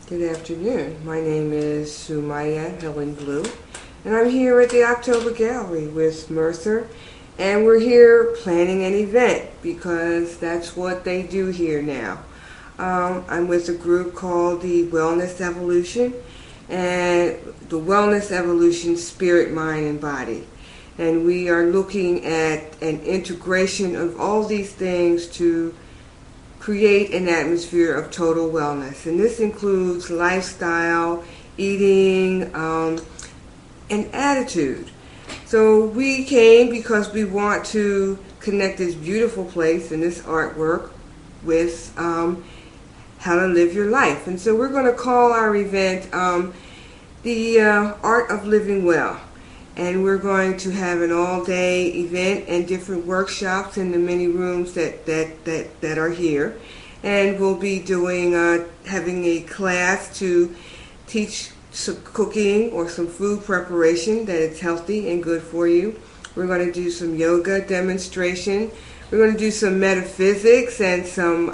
Good afternoon. My name is Sumaya Helen Blue, and I'm here at the October Gallery with Mercer, and we're here planning an event because that's what they do here now. I'm with a group called the Wellness Evolution, and the Wellness Evolution Spirit, Mind, and Body. And we are looking at an integration of all these things to create an atmosphere of total wellness. And this includes lifestyle, eating, and attitude. So we came because we want to connect this beautiful place and this artwork with how to live your life. And so we're going to call our event the Art of Living Well. And we're going to have an all-day event and different workshops in the many rooms that are here. And we'll be doing having a class to teach some cooking or some food preparation that is healthy and good for you. We're going to do some yoga demonstration. We're going to do some metaphysics and some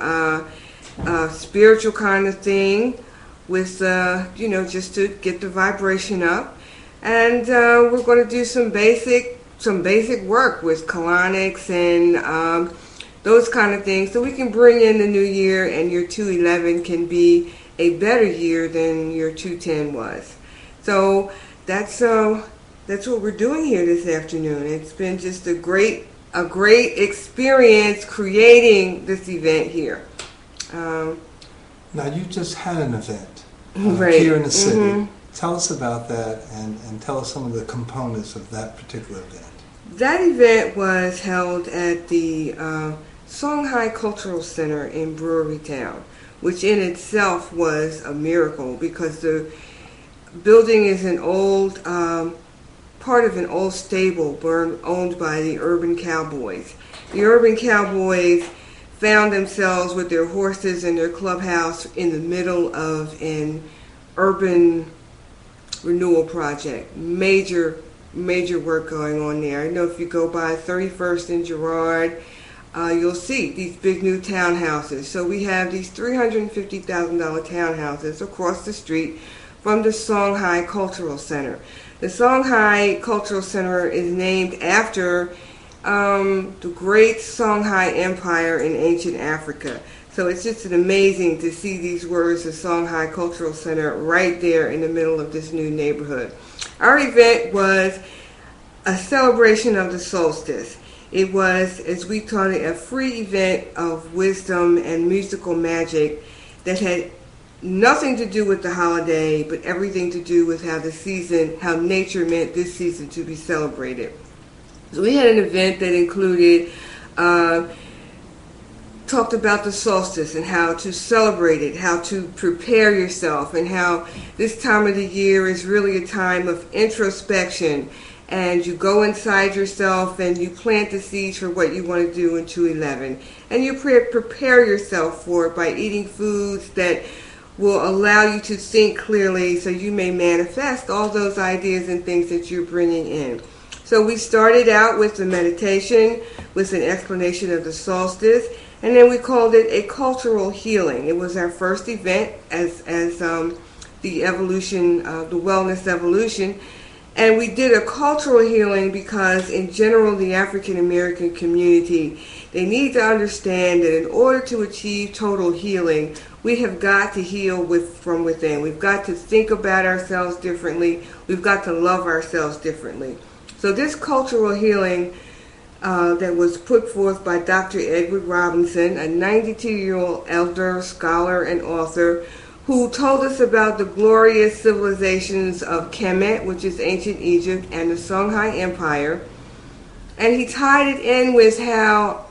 spiritual kind of thing with just to get the vibration up. And we're going to do some basic work with colonics and those kind of things, so we can bring in the new year and your 211 can be a better year than your 210 was. So that's what we're doing here this afternoon. It's been just a great experience creating this event here. Now you just had an event right. here in the city. Mm-hmm. Tell us about that and tell us some of the components of that particular event. That event was held at the Songhai Cultural Center in Brewery Town, which in itself was a miracle because the building is an old part of an old stable owned by the Urban Cowboys. The Urban Cowboys found themselves with their horses and their clubhouse in the middle of an urban renewal project. Major work going on there. I know if you go by 31st and Girard, you'll see these big new townhouses. So we have these $350,000 townhouses across the street from the Songhai Cultural Center. The Songhai Cultural Center is named after the great Songhai Empire in ancient Africa. So it's just amazing to see these words, the Songhai Cultural Center, right there in the middle of this new neighborhood. Our event was a celebration of the solstice. It was, as we called it, a free event of wisdom and musical magic that had nothing to do with the holiday, but everything to do with how nature meant this season to be celebrated. So we had an event that included talked about the solstice and how to celebrate it, how to prepare yourself, and how this time of the year is really a time of introspection. And you go inside yourself and you plant the seeds for what you want to do in 211. And you prepare yourself for it by eating foods that will allow you to think clearly so you may manifest all those ideas and things that you're bringing in. So we started out with the meditation, with an explanation of the solstice, and then we called it a cultural healing. It was our first event as the evolution, the wellness evolution. And we did a cultural healing because in general the African American community, they need to understand that in order to achieve total healing, we have got to heal from within. We've got to think about ourselves differently. We've got to love ourselves differently. So this cultural healing that was put forth by Dr. Edward Robinson, a 92-year-old elder, scholar, and author, who told us about the glorious civilizations of Kemet, which is ancient Egypt, and the Songhai Empire. And he tied it in with how,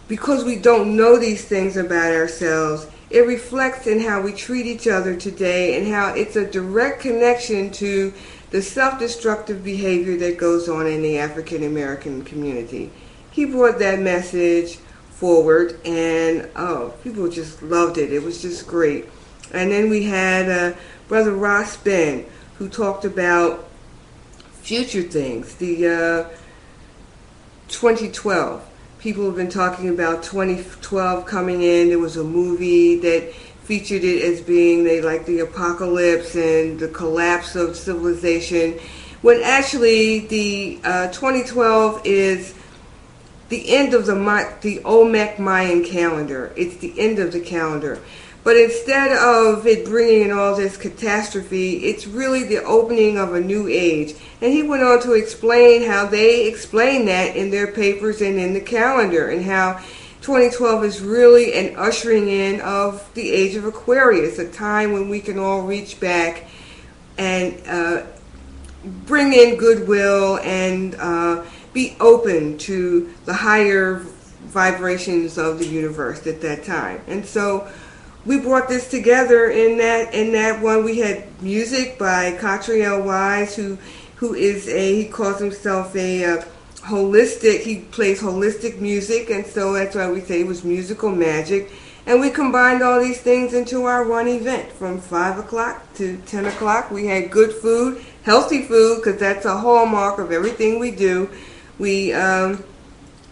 because we don't know these things about ourselves, it reflects in how we treat each other today and how it's a direct connection to the self-destructive behavior that goes on in the African American community. He brought that message forward, and people just loved it. It was just great. And then we had Brother Ross Ben, who talked about future things, the 2012. People have been talking about 2012 coming in. There was a movie that featured it as being like the apocalypse and the collapse of civilization, when actually the 2012 is the end of the Olmec Mayan calendar. It's the end of the calendar. But instead of it bringing in all this catastrophe, it's really the opening of a new age. And he went on to explain how they explain that in their papers and in the calendar, and how 2012 is really an ushering in of the age of Aquarius, a time when we can all reach back and bring in goodwill and be open to the higher vibrations of the universe at that time. And so we brought this together in that one. We had music by Catriel Wise, who is he calls himself a holistic. He plays holistic music, and so that's why we say it was musical magic. And we combined all these things into our one event from 5 o'clock to 10 o'clock. We had good food, healthy food, because that's a hallmark of everything we do. We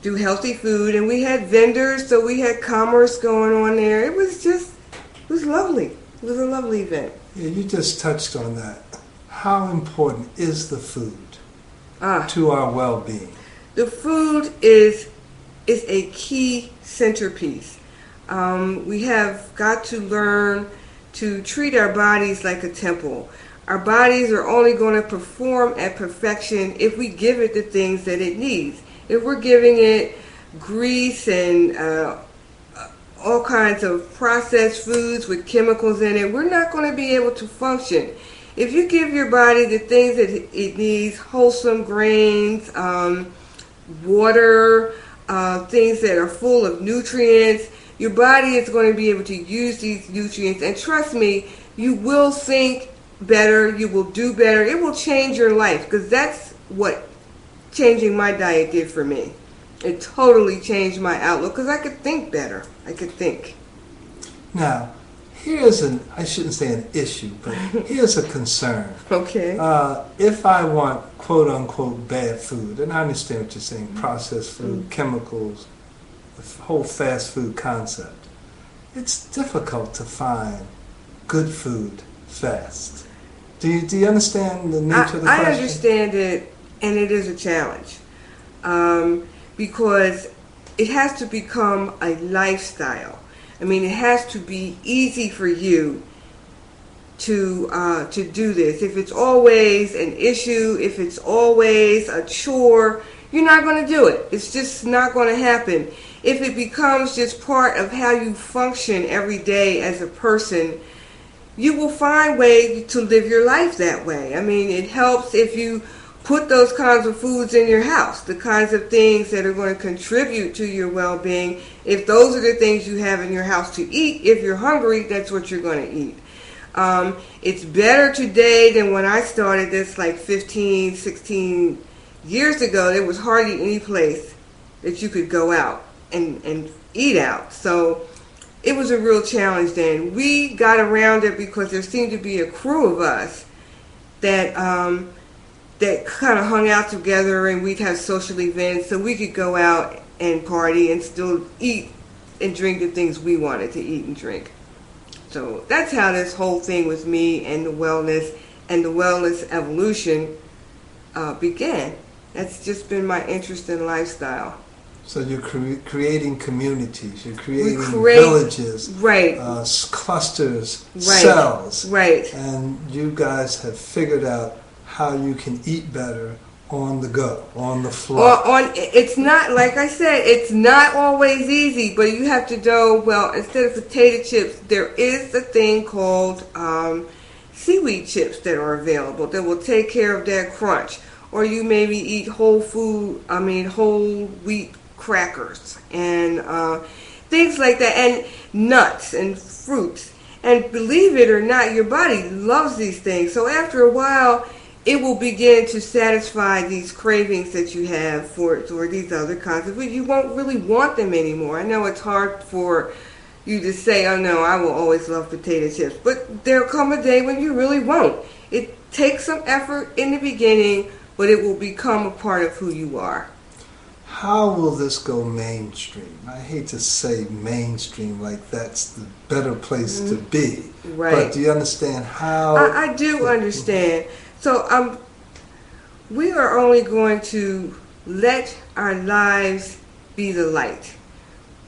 do healthy food, and we had vendors, so we had commerce going on there. It was lovely. It was a lovely event. Yeah, you just touched on that. How important is the food to our well-being? The food is a key centerpiece. We have got to learn to treat our bodies like a temple. Our bodies are only going to perform at perfection if we give it the things that it needs. If we're giving it grease and all kinds of processed foods with chemicals in it, we're not going to be able to function. If you give your body the things that it needs, wholesome grains, water, things that are full of nutrients, your body is going to be able to use these nutrients. And trust me, you will think better, you will do better. It will change your life, because that's what changing my diet did for me. It totally changed my outlook, because I could think better. I could think. Now, here's I shouldn't say an issue, but here's a concern. Okay. If I want quote-unquote bad food, and I understand what you're saying, processed food, chemicals, the whole fast food concept, it's difficult to find good food fast. Do you understand the nature of the question? I understand it, and it is a challenge. Because it has to become a lifestyle. I mean, it has to be easy for you to do this. If it's always an issue, if it's always a chore, you're not going to do it. It's just not going to happen. If it becomes just part of how you function every day as a person, you will find ways to live your life that way. I mean, it helps if you put those kinds of foods in your house, the kinds of things that are going to contribute to your well-being. If those are the things you have in your house to eat, if you're hungry, that's what you're going to eat. It's better today than when I started this like 15, 16 years ago. There was hardly any place that you could go out and eat out. So it was a real challenge then. We got around it because there seemed to be a crew of us that kind of hung out together, and we'd have social events so we could go out and party and still eat and drink the things we wanted to eat and drink. So that's how this whole thing with me and the wellness evolution began. That's just been my interest in lifestyle. So you're creating communities, you're creating villages, right? Clusters, right. Cells, right? And you guys have figured out how you can eat better on the go, on the fly. It's not, like I said, it's not always easy, but you have to know, well, instead of potato chips, there is a thing called seaweed chips that are available that will take care of that crunch. Or you maybe eat whole wheat crackers and things like that, and nuts and fruits. And believe it or not, your body loves these things. So after a while, it will begin to satisfy these cravings that you have for these other kinds of food. You won't really want them anymore. I know it's hard for you to say, oh no, I will always love potato chips. But there'll come a day when you really won't. It takes some effort in the beginning, but it will become a part of who you are. how will this go mainstream? I hate to say mainstream like that's the better place to be. Right. But do you understand how? I do understand. So we are only going to let our lives be the light.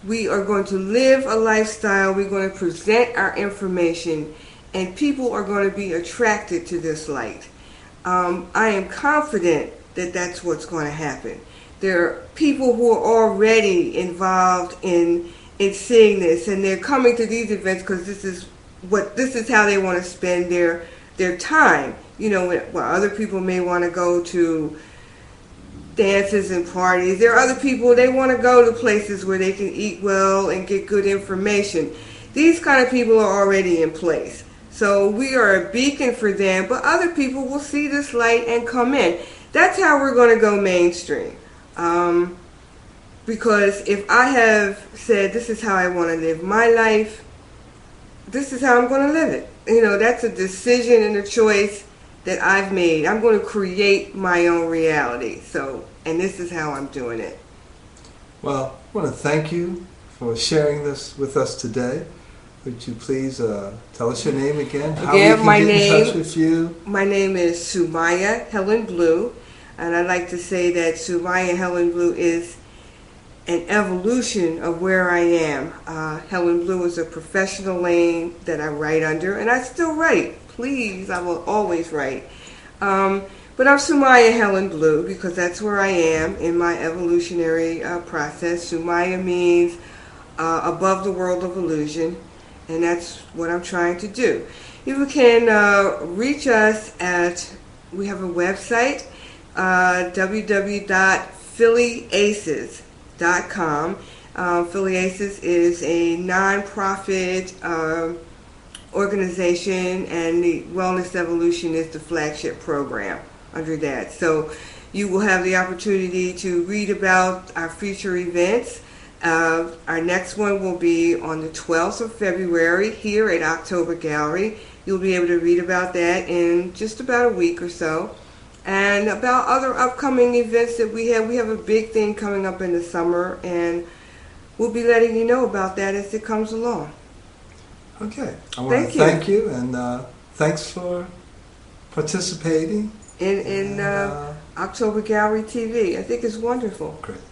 We are going to live a lifestyle. We're going to present our information, and people are going to be attracted to this light. I am confident that that's what's going to happen. There are people who are already involved in seeing this, and they're coming to these events because this is how they want to spend their time. You know, while other people may want to go to dances and parties, there are other people, they want to go to places where they can eat well and get good information. These kind of people are already in place. So we are a beacon for them, but other people will see this light and come in. That's how we're going to go mainstream. Because if I have said, this is how I want to live my life, this is how I'm going to live it. You know, that's a decision and a choice that I've made. I'm going to create my own reality. So, and this is how I'm doing it. Well, I want to thank you for sharing this with us today. Would you please tell us your name again? How we can get in touch with you? My name is Sumaya Helen Blue, and I'd like to say that Sumaya Helen Blue is an evolution of where I am. Helen Blue is a professional name that I write under, and I still write. Please, I will always write. But I'm Sumaya Helen Blue because that's where I am in my evolutionary process. Sumaya means above the world of illusion, and that's what I'm trying to do. You can reach us we have a website, www.phillyaces.com. Philly Aces is a non-profit organization, and the Wellness Evolution is the flagship program under that. So you will have the opportunity to read about our future events. Our next one will be on the 12th of February here at October Gallery. You'll be able to read about that in just about a week or so. And about other upcoming events that we have. We have a big thing coming up in the summer, and we'll be letting you know about that as it comes along. Okay. I want to thank you, and thanks for participating in October Gallery TV. I think it's wonderful. Great.